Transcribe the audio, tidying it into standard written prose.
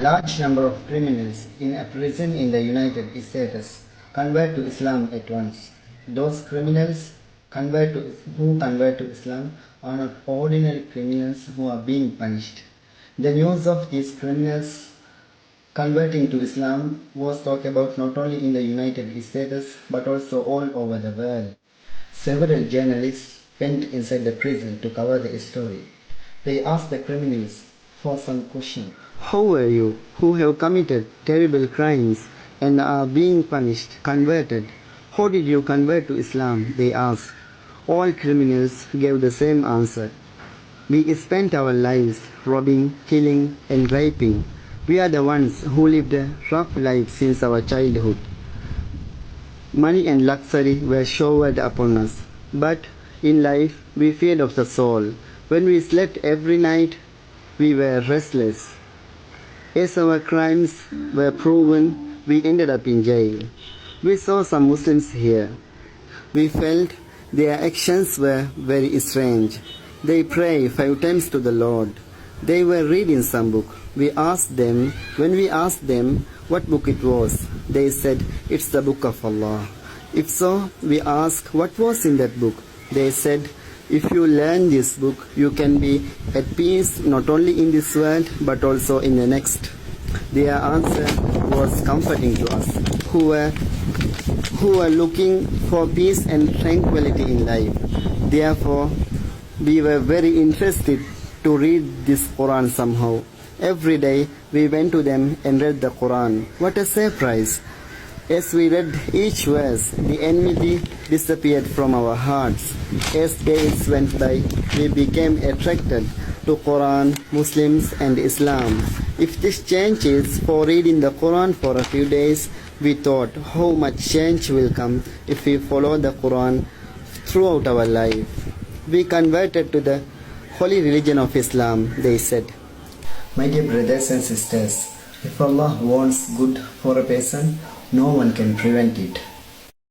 Large number of criminals in a prison in the United States convert to Islam at once. Those criminals who convert to Islam are not ordinary criminals who are being punished. The news of these criminals converting to Islam was talked about not only in the United States but also all over the world. Several journalists went inside the prison to cover the story. They asked the criminals for some question. Who are you who have committed terrible crimes and are being punished, converted? How did you convert to Islam? They asked. All criminals gave the same answer. We spent our lives robbing, killing, and raping. We are the ones who lived a rough life since our childhood. Money and luxury were showered upon us, but in life we feared of the soul. When we slept every night, we were restless. As our crimes were proven, we ended up in jail. We saw some Muslims here. We felt their actions were very strange. They pray 5 times to the Lord. They were reading some book. When we asked them what book it was, they said it's the book of Allah. If so, we asked what was in that book. They said, if you learn this book, you can be at peace not only in this world but also in the next. Their answer was comforting to us, who were looking for peace and tranquility in life. Therefore, we were very interested to read this Quran somehow. Every day we went to them and read the Quran. What a surprise! As we read each verse, the enmity disappeared from our hearts. As days went by, we became attracted to Quran, Muslims and Islam. If this change is for reading the Quran for a few days, we thought how much change will come if we follow the Quran throughout our life. We converted to the holy religion of Islam, they said. My dear brothers and sisters, if Allah wants good for a person, no one can prevent it.